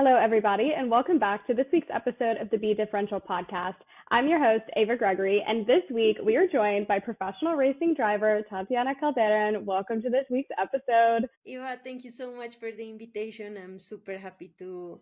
Hello, everybody, and welcome back to this week's episode of the BeDifferential Podcast. I'm your host, Ava Gregory, and this week we are joined by professional racing driver Tatiana Calderon. Welcome to this week's episode. Eva, thank you so much for the invitation. I'm super happy to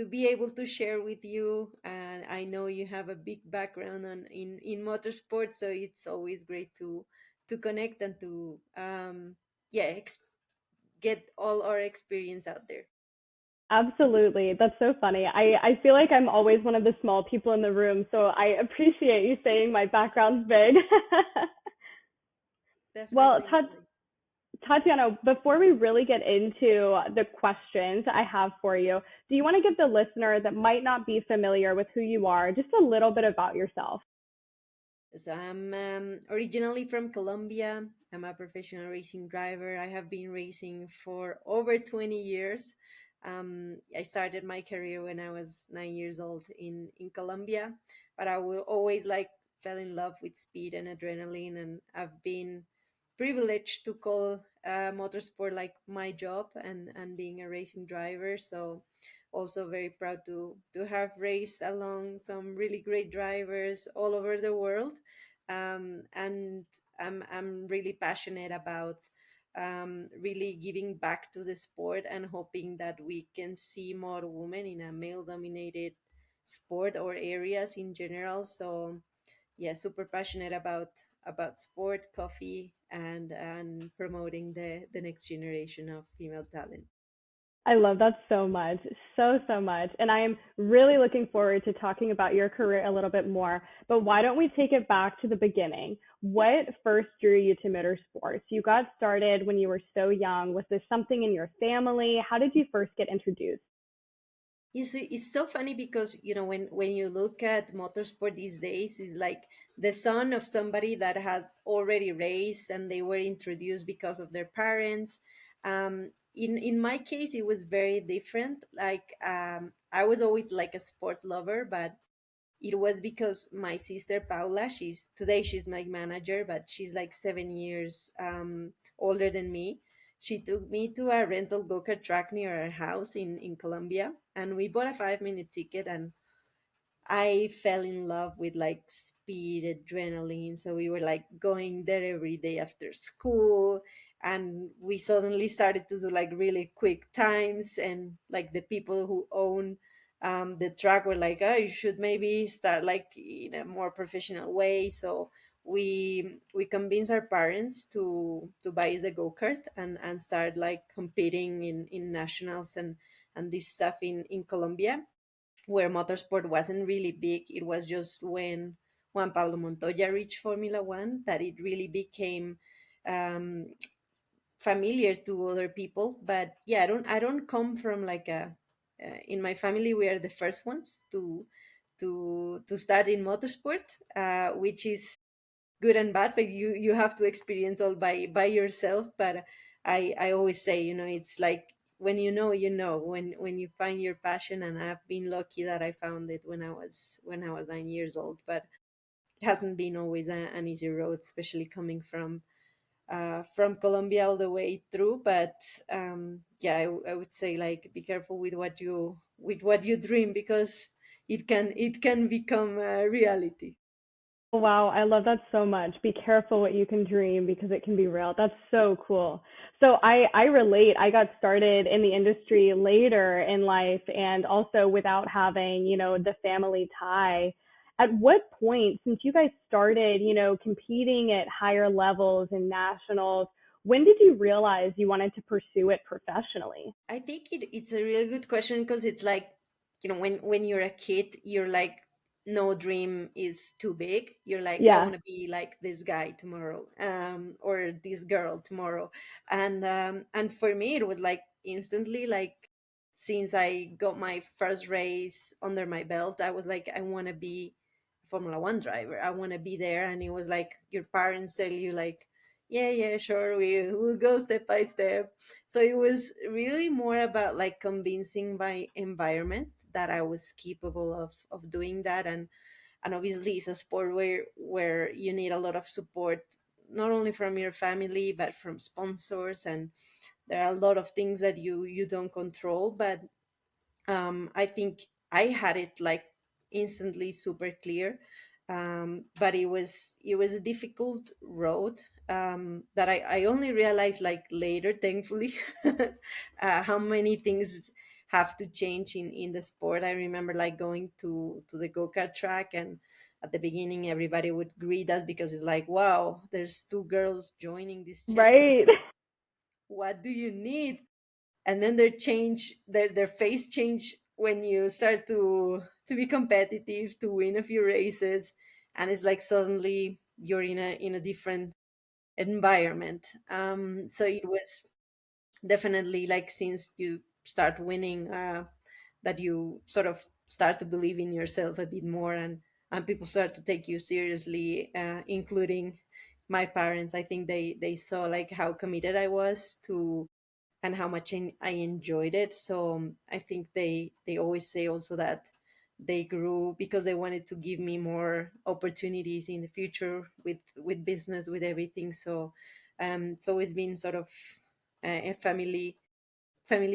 be able to share with you. And I know you have a big background in motorsport, so it's always great to connect and to yeah get all our experience out there. Absolutely. That's so funny. I feel like I'm always one of the small people in the room, so I appreciate you saying my background's big. Well, Definitely not like Tatiana, before we really get into the questions I have for you, do you want to give the listener that might not be familiar with who you are just a little bit about yourself? So I'm originally from Colombia. I'm a professional racing driver. I have been racing for over 20 years. I started my career when I was 9 years old in Colombia, but I will always like fell in love with speed and adrenaline, and I've been privileged to call motorsport like my job and being a racing driver. So also very proud to have raced along some really great drivers all over the world, and I'm really passionate about really giving back to the sport and hoping that we can see more women in a male dominated sport or areas in general. So yeah, super passionate about sport, coffee, and promoting the next generation of female talent. I love that so much, so much. And I am really looking forward to talking about your career a little bit more. But why don't we take it back to the beginning? What first drew you to motorsports? You got started when you were so young. Was this something in your family? How did you first get introduced? It's so funny because when you look at motorsport these days, it's like the son of somebody that had already raced and they were introduced because of their parents. In my case, it was very different. Like I was always like a sport lover, but it was because my sister Paula, she's my manager, but she's like 7 years older than me. She took me to a rental go-kart track near our house in Colombia, and we bought a 5 minute ticket, and I fell in love with like speed, adrenaline. So we were like going there every day after school, and we suddenly started to do like really quick times. And like the people who own the track were like, "Oh, you should maybe start like in a more professional way." So we convinced our parents to buy the go kart and start like competing in nationals and this stuff in Colombia, where motorsport wasn't really big. It was just when Juan Pablo Montoya reached Formula One that it really became um, familiar to other people. But yeah, I don't come from like a in my family we are the first ones to start in motorsport, which is good and bad, but you have to experience all by yourself. But I always say, it's like when when you find your passion, and I've been lucky that I found it when I was 9 years old. But it hasn't been always an easy road, especially coming from Colombia all the way through. But yeah, I would say like be careful with what you dream, because it can become a reality. Oh, wow, I love that so much. Be careful what you can dream because it can be real. That's so cool. So I relate. I got started in the industry later in life and also without having, the family tie. At what point, since you guys started, competing at higher levels and nationals, when did you realize you wanted to pursue it professionally? I think it's a really good question, because it's like, when you're a kid, you're like, no dream is too big. You're like, I Yeah. want to be like this guy tomorrow, or this girl tomorrow. And for me, it was like instantly, like, since I got my first race under my belt, I was like, I want to be a Formula One driver. I want to be there. And it was like your parents tell you like, yeah, yeah, sure, we'll go step by step. So it was really more about like convincing my environment that I was capable of doing that. And obviously it's a sport where you need a lot of support, not only from your family but from sponsors, and there are a lot of things that you don't control. But I think I had it like instantly super clear, but it was a difficult road that I only realized like later, thankfully, how many things have to change in the sport. I remember like going to the go-kart track, and at the beginning everybody would greet us because it's like, wow, there's two girls joining this championship. Right. What do you need? And then their face change when you start to be competitive, to win a few races, and it's like suddenly you're in a different environment. So it was definitely like since you start winning, that you sort of start to believe in yourself a bit more, and people start to take you seriously, including my parents. I think they saw like how committed I was to, and how much I enjoyed it. So I think they always say also that they grew because they wanted to give me more opportunities in the future with business, with everything. So it's always been sort of a family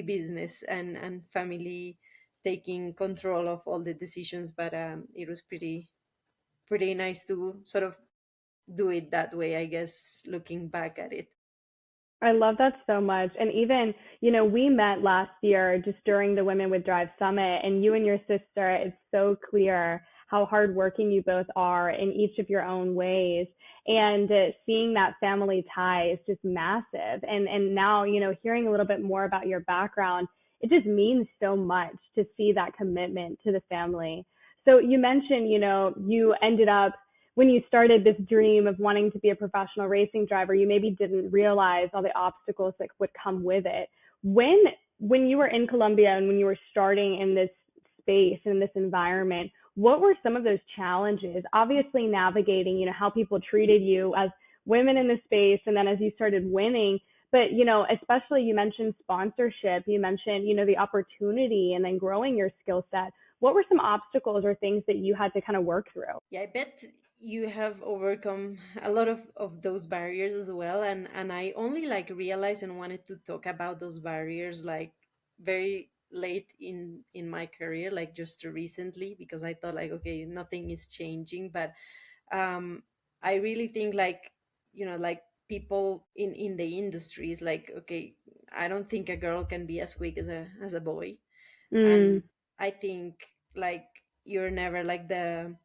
business, and family taking control of all the decisions. But it was pretty nice to sort of do it that way, I guess, looking back at it. I love that so much. And even, we met last year just during the Women with Drive Summit, and you and your sister, it's so clear how hardworking you both are in each of your own ways. And seeing that family tie is just massive. And now, hearing a little bit more about your background, it just means so much to see that commitment to the family. So you mentioned, you ended up when you started this dream of wanting to be a professional racing driver, you maybe didn't realize all the obstacles that would come with it. When when you were in Colombia and when you were starting in this space and this environment, what were some of those challenges? Obviously navigating, how people treated you as women in the space, and then as you started winning, but especially you mentioned sponsorship, you mentioned, the opportunity and then growing your skill set. What were some obstacles or things that you had to kind of work through? Yeah, I bet you have overcome a lot of those barriers as well. And I only like realized and wanted to talk about those barriers like very late in my career, like just recently, because I thought like, okay, nothing is changing. But um I really think like, like people in the industry is like, okay, I don't think a girl can be as quick as a boy. Mm, And I think like you're never like the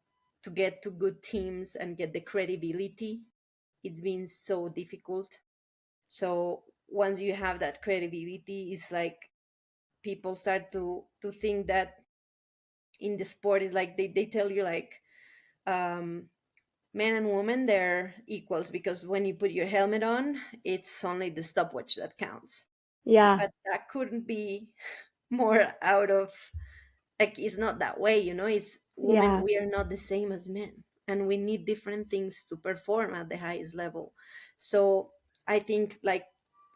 to get to good teams and get the credibility. It's been so difficult. So once you have that credibility, it's like people start to think that in the sport is like they tell you like, um men and women, they're equals, because when you put your helmet on, it's only the stopwatch that counts. yeah, But that couldn't be more out of, like, it's not that way. It's women, yeah. we are not the same as men, and we need different things to perform at the highest level. So I think like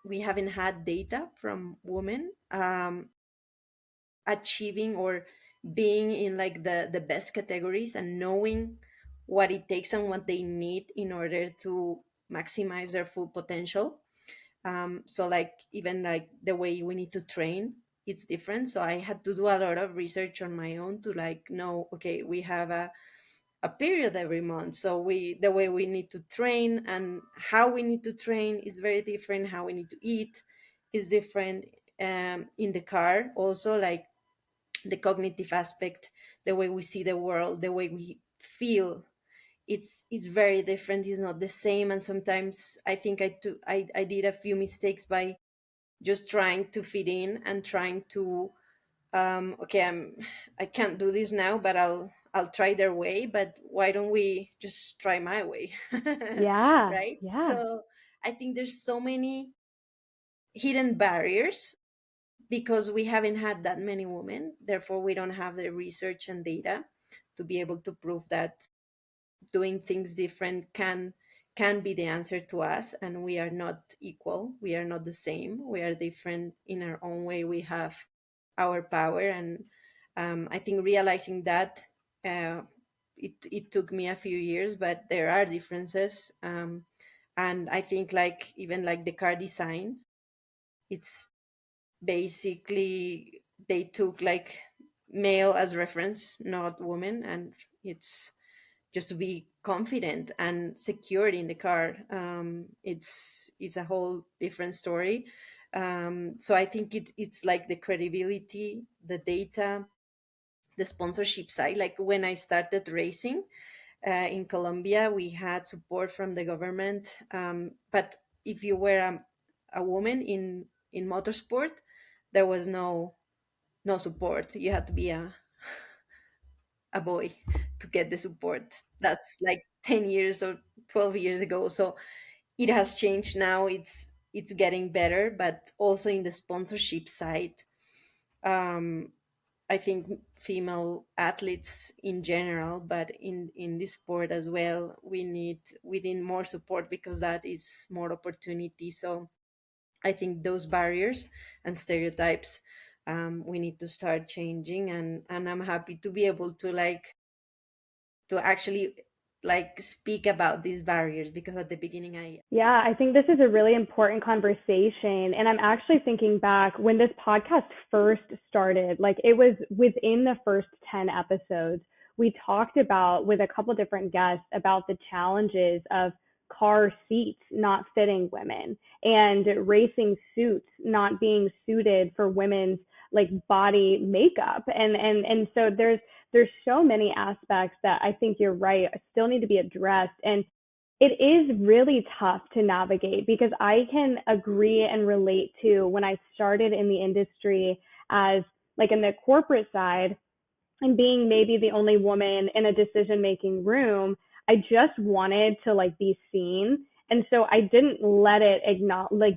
we haven't had data from women achieving or being in like the best categories, and knowing what it takes and what they need in order to maximize their full potential. So like even like the way we need to train, it's different. So I had to do a lot of research on my own to like know, okay, we have a period every month, so the way we need to train and how we need to train is very different. How we need to eat is different. In the car also, like the cognitive aspect, the way we see the world, the way we feel, it's very different. It's not the same. And sometimes I think I did a few mistakes by just trying to fit in and trying to, okay, I can't do this now, but I'll try their way. But why don't we just try my way? Yeah, Right? yeah. So I think there's so many hidden barriers because we haven't had that many women. Therefore, we don't have the research and data to be able to prove that doing things different can be the answer to us. And we are not equal, we are not the same, we are different in our own way. We have our power. And I think realizing that, uh, it took me a few years, but there are differences. And I think like even like the car design, it's basically they took like male as reference, not woman, and it's just to be confident and secured in the car. It's a whole different story. So I think it's like the credibility, the data, the sponsorship side. Like when I started racing in Colombia, we had support from the government, but if you were a woman in motorsport, there was no support. You had to be a boy to get the support. That's like 10 years or 12 years ago. So it has changed now. It's getting better, but also in the sponsorship side, um, I think female athletes in general, but in this sport as well, we need more support because that is more opportunity. So I think those barriers and stereotypes, we need to start changing, and I'm happy to be able to to actually like speak about these barriers, because at the beginning I Yeah, I think this is a really important conversation. And I'm actually thinking back when this podcast first started, like it was within the first 10 episodes, we talked about with a couple different guests about the challenges of car seats not fitting women and racing suits not being suited for women's like body makeup. And so there's so many aspects that I think you're right still need to be addressed. And it is really tough to navigate because I can agree and relate to when I started in the industry as like in the corporate side and being maybe the only woman in a decision making room. I just wanted to like be seen. And so I didn't let it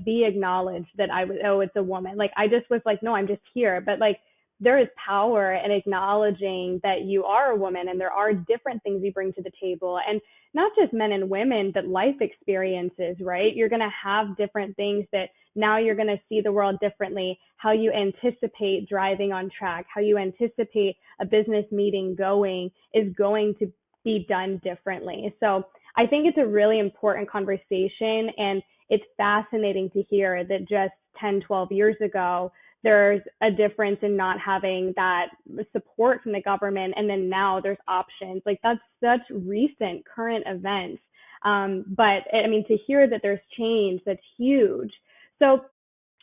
be acknowledged that I was, oh, it's a woman. Like I just was like, no, I'm just here. But like there is power in acknowledging that you are a woman and there are different things you bring to the table. And not just men and women, but life experiences, right? You're going to have different things that now you're going to see the world differently, how you anticipate driving on track, how you anticipate a business meeting going is going to be done differently. So I think it's a really important conversation, and it's fascinating to hear that just 10, 12 years ago, there's a difference in not having that support from the government. And then now there's options. Like that's such recent current events. But I mean, to hear that there's change, that's huge. So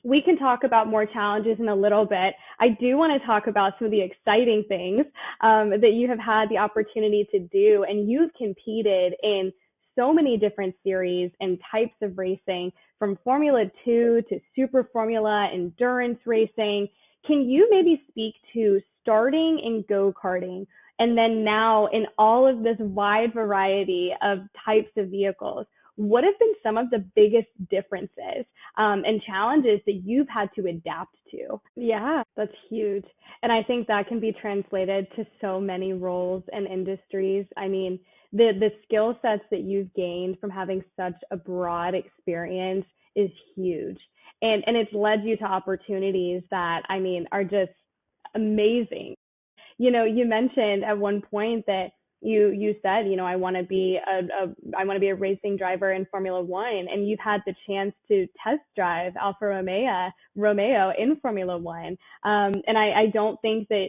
we can talk about more challenges in a little bit. I do want to talk about some of the exciting things that you have had the opportunity to do, and you've competed in so many different series and types of racing, from Formula 2 to Super Formula, endurance racing. Can you maybe speak to starting in go-karting and then now in all of this wide variety of types of vehicles? What have been some of the biggest differences and challenges that you've had to adapt to? Yeah, that's huge. And I think that can be translated to so many roles and industries. I mean, the skill sets that you've gained from having such a broad experience is huge. And it's led you to opportunities that, I mean, are just amazing. You mentioned at one point that you said, I want to be a racing driver in Formula One, and you've had the chance to test drive Alfa Romeo in Formula One. And I don't think that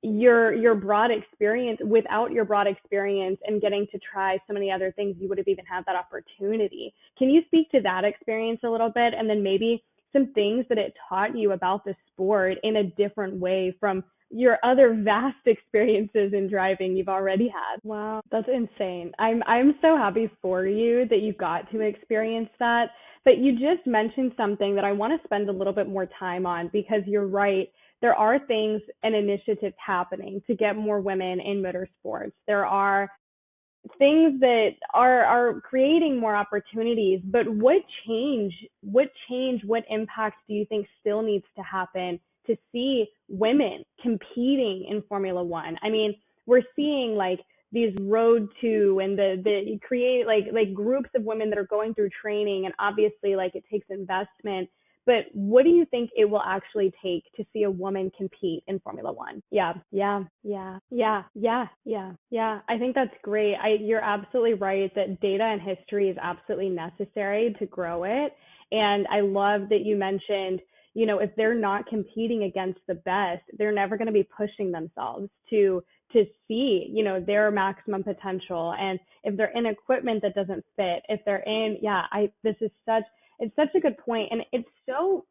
your broad experience, without your broad experience and getting to try so many other things, you would have even had that opportunity. Can you speak to that experience a little bit, and then maybe some things that it taught you about the sport in a different way from your other vast experiences in driving you've already had? Wow, that's insane. I'm so happy for you that you got to experience that. But you just mentioned something that I want to spend a little bit more time on, because you're right. There are things and initiatives happening to get more women in motorsports. There are things that are creating more opportunities, but what impact do you think still needs to happen to see women competing in Formula One? I mean, we're seeing like these road to, and the create like groups of women that are going through training, and obviously like it takes investment. But what do you think it will actually take to see a woman compete in Formula One? Yeah, yeah, yeah, yeah, yeah, yeah, yeah. I think that's great. You're absolutely right that data and history is absolutely necessary to grow it. And I love that you mentioned, if they're not competing against the best, they're never going to be pushing themselves to see, their maximum potential. And if they're in equipment that doesn't fit, if they're in, it's such a good point. And it's so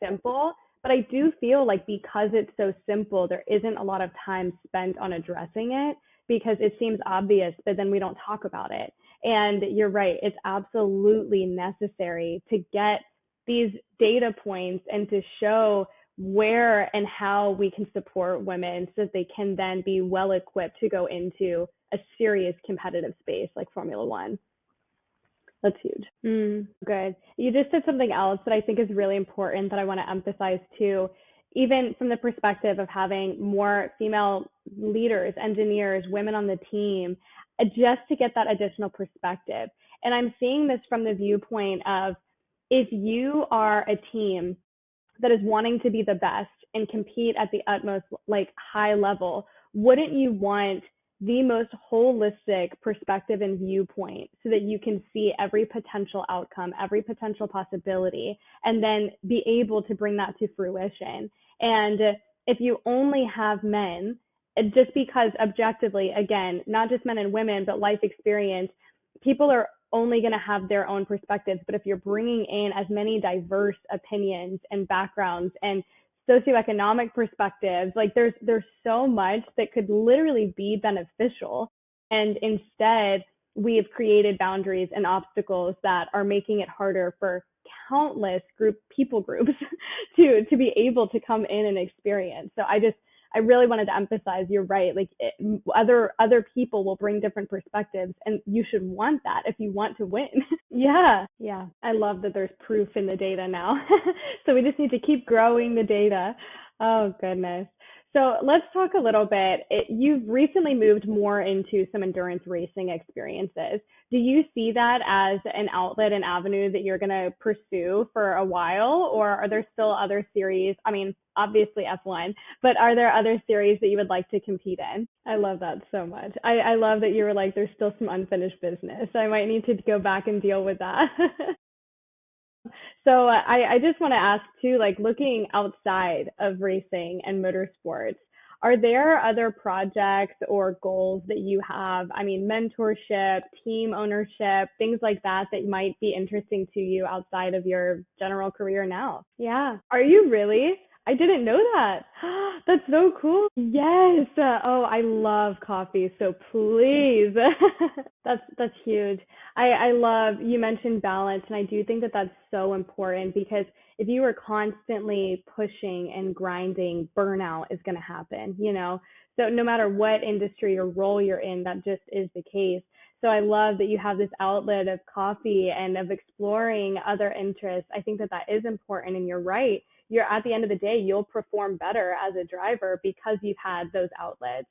simple, but I do feel like because it's so simple, there isn't a lot of time spent on addressing it because it seems obvious, but then we don't talk about it. And you're right, it's absolutely necessary to get these data points and to show where and how we can support women so that they can then be well equipped to go into a serious competitive space like Formula One. That's huge. Good. You just said something else that I think is really important that I want to emphasize too, even from the perspective of having more female leaders, engineers, women on the team, just to get that additional perspective. And I'm seeing this from the viewpoint of if you are a team that is wanting to be the best and compete at the utmost like high level, wouldn't you want the most holistic perspective and viewpoint so that you can see every potential outcome, every potential possibility, and then be able to bring that to fruition? And if you only have men, just because objectively, again, not just men and women, but life experience, people are only going to have their own perspectives. But if you're bringing in as many diverse opinions and backgrounds and socioeconomic perspectives, like there's so much that could literally be beneficial. And instead, we have created boundaries and obstacles that are making it harder for countless people groups to be able to come in and experience. So I really wanted to emphasize, you're right. Like other people will bring different perspectives, and you should want that if you want to win. Yeah. I love that there's proof in the data now. So we just need to keep growing the data. Oh, goodness. So let's talk a little bit. You've recently moved more into some endurance racing experiences. Do you see that as an outlet and avenue that you're going to pursue for a while, or are there still other series? I mean, obviously F1, but are there other series that you would like to compete in? I love that so much. I love that you were like, there's still some unfinished business. I might need to go back and deal with that. So I just want to ask too, like looking outside of racing and motorsports, are there other projects or goals that you have? I mean, mentorship, team ownership, things like that might be interesting to you outside of your general career now. Yeah. Are you really? I didn't know that. That's so cool. Yes. Oh, I love coffee. So please. That's huge. I love, you mentioned balance, and I do think that that's so important because if you are constantly pushing and grinding, burnout is going to happen, So no matter what industry or role you're in, that just is the case. So I love that you have this outlet of coffee and of exploring other interests. I think that is important, and you're right. You're at the end of the day, you'll perform better as a driver because you've had those outlets.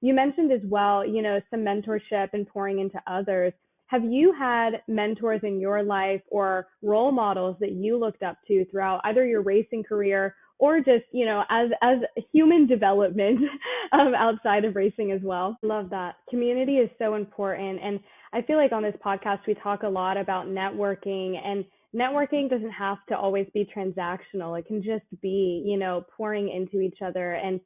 You mentioned as well, some mentorship and pouring into others. Have you had mentors in your life or role models that you looked up to throughout either your racing career or just, as human development outside of racing as well? Love that. Community is so important. And I feel like on this podcast, we talk a lot about networking, and networking doesn't have to always be transactional. It can just be, pouring into each other, and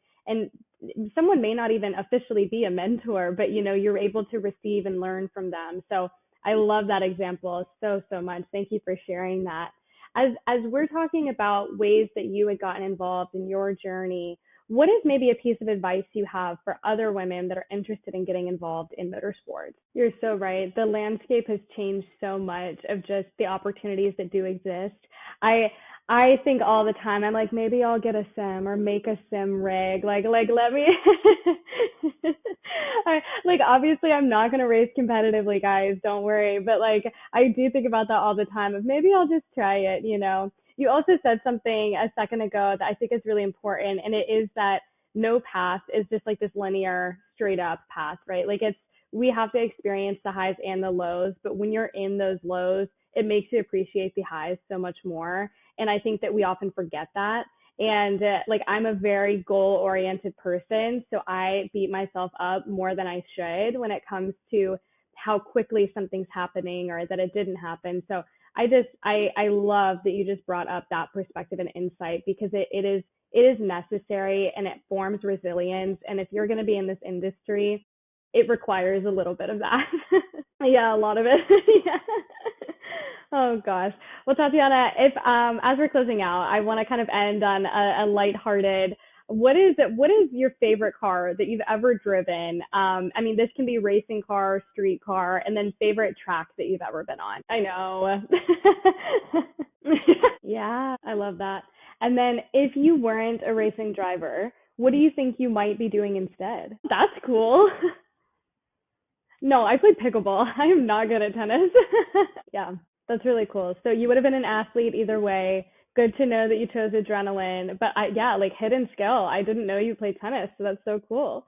someone may not even officially be a mentor, but you're able to receive and learn from them. So I love that example so much. Thank you for sharing that. As we're talking about ways that you had gotten involved in your journey, what is maybe a piece of advice you have for other women that are interested in getting involved in motorsports? You're so right. The landscape has changed so much of just the opportunities that do exist. I think all the time, I'm like, maybe I'll get a sim or make a sim rig. Like let me, obviously I'm not going to race competitively, guys, don't worry. But I do think about that all the time of maybe I'll just try it, You also said something a second ago that I think is really important. And it is that no path is just like this linear, straight up path, right? We have to experience the highs and the lows, but when you're in those lows, it makes you appreciate the highs so much more. And I think that we often forget that. And I'm a very goal-oriented person, so I beat myself up more than I should when it comes to how quickly something's happening or that it didn't happen. So I love that you just brought up that perspective and insight because it is necessary and it forms resilience. And if you're going to be in this industry, it requires a little bit of that. Yeah, a lot of it. Yeah. Oh gosh. Well, Tatiana, if as we're closing out, I want to kind of end on a lighthearted. What is your favorite car that you've ever driven? I mean, this can be racing car, street car, and then favorite track that you've ever been on. I know. Yeah, I love that. And then if you weren't a racing driver, what do you think you might be doing instead? That's cool. No, I play pickleball. I am not good at tennis. Yeah, that's really cool. So you would have been an athlete either way. Good to know that you chose adrenaline. But yeah, like hidden skill. I didn't know you played tennis, so that's so cool.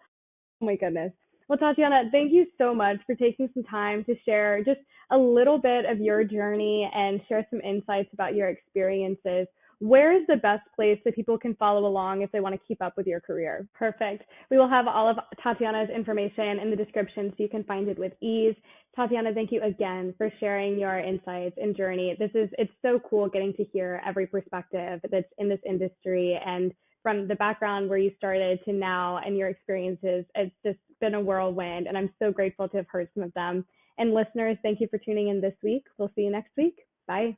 Oh my goodness. Well, Tatiana, thank you so much for taking some time to share just a little bit of your journey and share some insights about your experiences. Where is the best place that people can follow along if they want to keep up with your career? Perfect. We will have all of Tatiana's information in the description so you can find it with ease. Tatiana, thank you again for sharing your insights and journey. It's so cool getting to hear every perspective that's in this industry and from the background where you started to now and your experiences. It's just been a whirlwind, and I'm so grateful to have heard some of them. And listeners, thank you for tuning in this week. We'll see you next week. Bye.